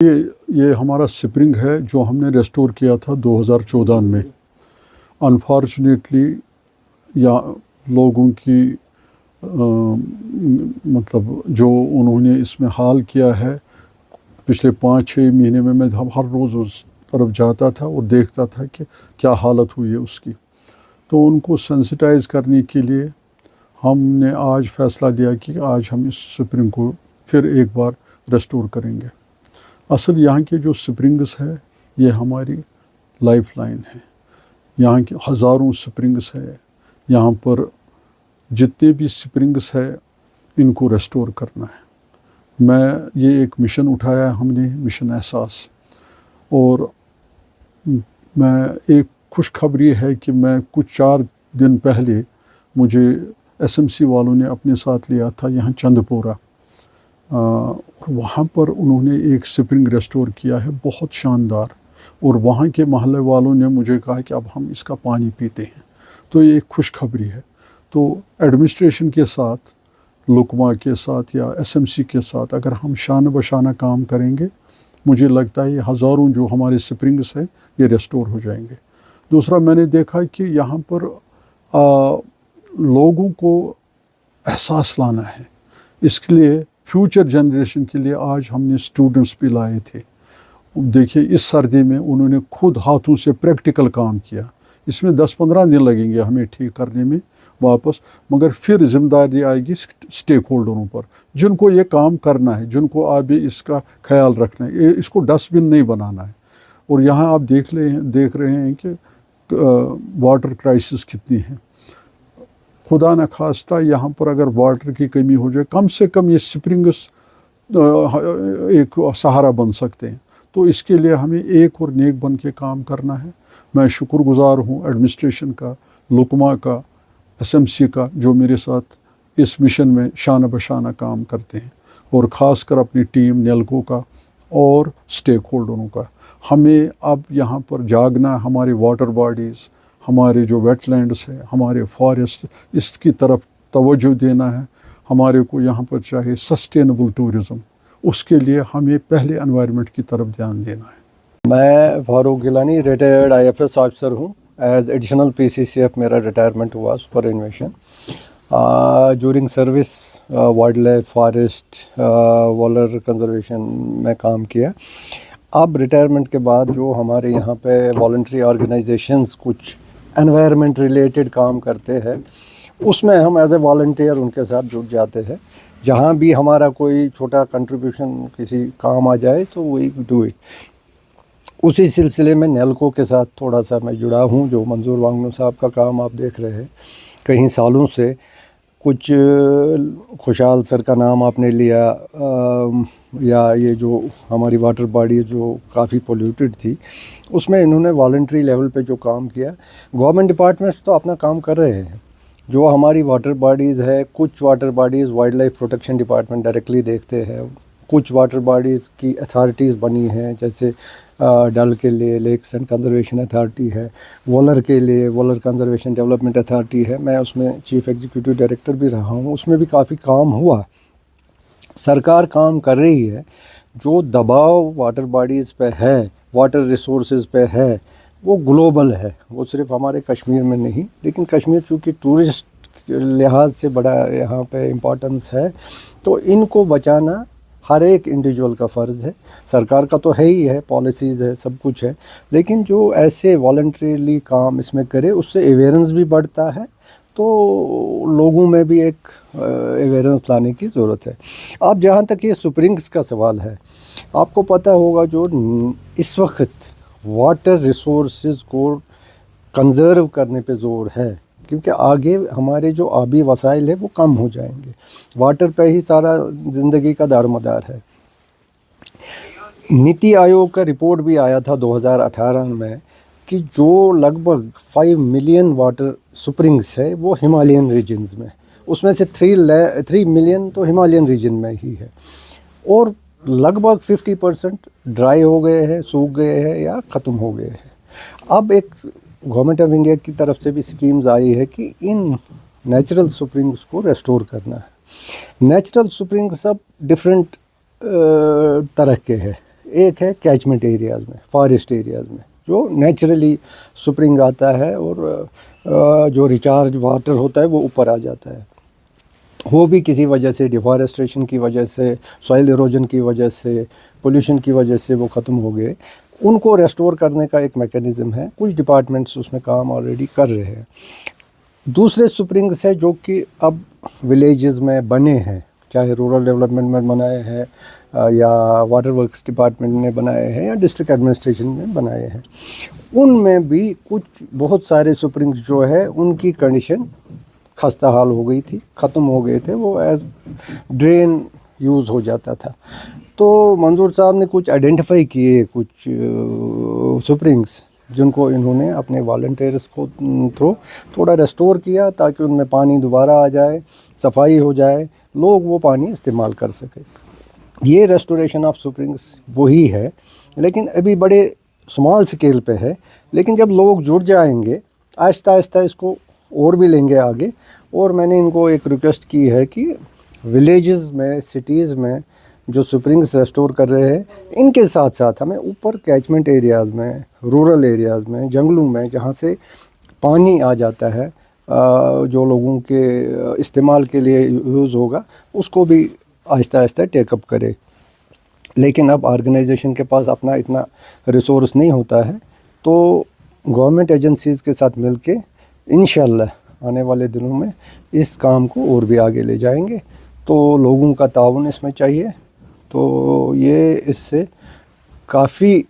یہ ہمارا سپرنگ ہے جو ہم نے ریسٹور کیا تھا 2014 میں. انفارچونیٹلی یا لوگوں کی مطلب جو انہوں نے اس میں حال کیا ہے پچھلے 5-6 مہینے میں ہر روز اس طرف جاتا تھا اور دیکھتا تھا کہ کیا حالت ہوئی ہے اس کی. تو ان کو سینسٹائز کرنے کے لیے ہم نے آج فیصلہ لیا کہ آج ہم اس سپرنگ کو پھر ایک بار ریسٹور کریں گے. اصل یہاں کے جو سپرنگز ہے یہ ہماری لائف لائن ہے. یہاں کے ہزاروں سپرنگز ہے. یہاں پر جتنے بھی سپرنگز ہے ان کو ریسٹور کرنا ہے. یہ ایک مشن اٹھایا ہے ہم نے، مشن احساس. اور میں ایک خوشخبری ہے کہ میں کچھ 4 دن پہلے مجھے SMC والوں نے اپنے ساتھ لیا تھا یہاں چند پورہ. وہاں پر انہوں نے ایک سپرنگ ریسٹور کیا ہے بہت شاندار، اور وہاں کے محلے والوں نے مجھے کہا کہ اب ہم اس کا پانی پیتے ہیں. تو یہ ایک خوشخبری ہے. تو ایڈمنسٹریشن کے ساتھ، لکما کے ساتھ یا SMC کے ساتھ اگر ہم شانہ بشانہ کام کریں گے، مجھے لگتا ہے یہ ہزاروں جو ہمارے سپرنگس ہیں یہ ریسٹور ہو جائیں گے. دوسرا میں نے دیکھا کہ یہاں پر لوگوں کو احساس لانا ہے. اس کے لیے فیوچر جنریشن کے لیے آج ہم نے اسٹوڈنٹس بھی لائے تھے. دیکھیے اس سردی میں انہوں نے خود ہاتھوں سے پریکٹیکل کام کیا. اس میں 10-15 دن لگیں گے ہمیں ٹھیک کرنے میں واپس، مگر پھر ذمہ داری آئے گی اسٹیک ہولڈروں پر جن کو یہ کام کرنا ہے، جن کو ابھی اس کا خیال رکھنا ہے. اس کو ڈسٹ بن نہیں بنانا ہے. اور یہاں آپ دیکھ رہے ہیں کہ واٹر کرائسس کتنی ہے. خدا نخواستہ یہاں پر اگر واٹر کی کمی ہو جائے، کم سے کم یہ سپرنگس ایک سہارا بن سکتے ہیں. تو اس کے لیے ہمیں ایک اور نیک بن کے کام کرنا ہے. میں شکر گزار ہوں ایڈمنسٹریشن کا، لکما کا، SMC کا، جو میرے ساتھ اس مشن میں شانہ بشانہ کام کرتے ہیں، اور خاص کر اپنی ٹیم نیلکو کا اور اسٹیک ہولڈروں کا. ہمیں اب یہاں پر جاگنا ہے. ہمارے واٹر باڈیز، ہمارے جو ویٹ لینڈس ہیں، ہمارے فارسٹ، اس کی طرف توجہ دینا ہے. ہمارے کو یہاں پر چاہے سسٹینیبل ٹورزم، اس کے لیے ہمیں پہلے انوائرمنٹ کی طرف دھیان دینا ہے. میں Farooq Gilani retired IFS officer ہوں. ایز ایڈیشنل PCCF میرا ریٹائرمنٹ ہوا superannuation. During service wild life, forest, water conservation میں کام کیا. اب ریٹائرمنٹ کے بعد جو ہمارے یہاں پہ والنٹری آرگنائزیشنز کچھ انوائرمنٹ ریلیٹڈ کام کرتے ہیں، اس میں ہم ایز اے والنٹیئر ان کے ساتھ جڑ جاتے ہیں. جہاں بھی ہمارا کوئی چھوٹا کنٹریبیوشن کسی کام آ جائے تو وی ڈو اٹ. اسی سلسلے میں نیلکو کے ساتھ تھوڑا سا میں جڑا ہوں. جو منظور وانگنو صاحب کا کام آپ دیکھ رہے ہیں کئی سالوں سے. کچھ خوشحال سر کا نام آپ نے لیا، یا یہ جو ہماری واٹر باڈی جو کافی پولیوٹڈ تھی، اس میں انہوں نے والنٹری لیول پہ جو کام کیا. گورنمنٹ ڈپارٹمنٹس تو اپنا کام کر رہے ہیں. جو ہماری واٹر باڈیز ہے، کچھ water bodies wild life protection department directly دیکھتے ہیں. کچھ واٹر باڈیز کی اتھارٹیز بنی ہیں، جیسے ڈل کے لیے لیکس اینڈ کنزرویشن اتھارٹی ہے، وولر کے لیے وولر کنزرویشن ڈیولپمنٹ اتھارٹی ہے. میں اس میں چیف ایگزیکٹو ڈائریکٹر بھی رہا ہوں. اس میں بھی کافی کام ہوا. سرکار کام کر رہی ہے. جو دباؤ واٹر باڈیز پہ ہے، واٹر ریسورسز پہ ہے، وہ گلوبل ہے. وہ صرف ہمارے کشمیر میں نہیں، لیکن کشمیر چونکہ ٹورسٹ لحاظ سے بڑا یہاں پہ امپورٹنس ہے، تو ان کو بچانا ہر ایک انڈیویجول کا فرض ہے. سرکار کا تو ہے ہی ہے، پالیسیز ہے، سب کچھ ہے، لیکن جو ایسے والنٹریلی کام اس میں کرے اس سے ایویرنس بھی بڑھتا ہے. تو لوگوں میں بھی ایک ایویرنس لانے کی ضرورت ہے. اب جہاں تک یہ سپرنگز کا سوال ہے، آپ کو پتہ ہوگا جو اس وقت واٹر ریسورسز کو کنزرو کرنے پہ زور ہے، کیونکہ آگے ہمارے جو آبی وسائل ہیں وہ کم ہو جائیں گے. واٹر پہ ہی سارا زندگی کا دار مدار ہے. نیتی آیوگ کا رپورٹ بھی آیا تھا 2018 میں کہ جو لگ بھگ 5 ملین واٹر سپرنگز ہے وہ ہمالین ریجنز میں، اس میں سے 3 ملین تو ہمالین ریجن میں ہی ہے، اور لگ بھگ 50% ڈرائی ہو گئے ہیں، سوکھ گئے ہیں یا ختم ہو گئے ہیں. اب ایک گورنمنٹ آف انڈیا کی طرف سے بھی اسکیمز آئی ہے کہ ان نیچرل سپرنگز کو ریسٹور کرنا ہے. نیچرل سپرنگ سب ڈفرینٹ طرح کے ہیں. ایک ہے کیچمنٹ ایریاز میں، فارسٹ ایریاز میں جو نیچرلی سپرنگ آتا ہے اور جو ریچارج واٹر ہوتا ہے وہ اوپر آ جاتا ہے، وہ بھی کسی وجہ سے ڈیفارسٹریشن کی وجہ سے، سوائل ایروجن کی وجہ سے، پولیوشن کی وجہ سے وہ ختم ہو گئے. ان کو ریسٹور کرنے کا ایک میکینزم ہے، کچھ ڈپارٹمنٹس اس میں کام آلریڈی کر رہے ہیں. دوسرے سپرنگس ہے جو کہ اب ولیجز میں بنے ہیں، چاہے رورل ڈیولپمنٹ میں بنائے ہیں یا واٹر ورکس ڈپارٹمنٹ نے بنائے ہیں یا ڈسٹرکٹ ایڈمنسٹریشن میں بنائے ہیں. ان میں بھی کچھ بہت سارے سپرنگس جو ہے ان کی کنڈیشن خستہ حال ہو گئی تھی، ختم ہو گئے تھے، وہ ایز ڈرین یوز ہو جاتا تھا. تو منظور صاحب نے کچھ آئیڈینٹیفائی کیے کچھ سپرنگس جن کو انہوں نے اپنے والنٹیئرس کو تھرو تھوڑا ریسٹور کیا تاکہ ان میں پانی دوبارہ آ جائے، صفائی ہو جائے، لوگ وہ پانی استعمال کر سکے. یہ ریسٹوریشن آف سپرنگس وہی ہے، لیکن ابھی بڑے اسمال سکیل پہ ہے. لیکن جب لوگ جڑ جائیں گے آہستہ آہستہ اس کو اور بھی لیں گے آگے. اور میں نے ان کو ایک ریکویسٹ کی ہے کہ ولیجز میں، سٹیز میں جو سپرنگس ریسٹور کر رہے ہیں ان کے ساتھ ساتھ ہمیں اوپر کیچمنٹ ایریاز میں، رورل ایریاز میں، جنگلوں میں جہاں سے پانی آ جاتا ہے جو لوگوں کے استعمال کے لیے یوز ہوگا، اس کو بھی آہستہ آہستہ ٹیک اپ کرے. لیکن اب آرگنائزیشن کے پاس اپنا اتنا ریسورس نہیں ہوتا ہے، تو گورنمنٹ ایجنسیز کے ساتھ مل کے انشاءاللہ آنے والے دنوں میں اس کام کو اور بھی آگے لے جائیں گے. تو لوگوں کا تعاون اس میں چاہیے. تو یہ اس سے کافی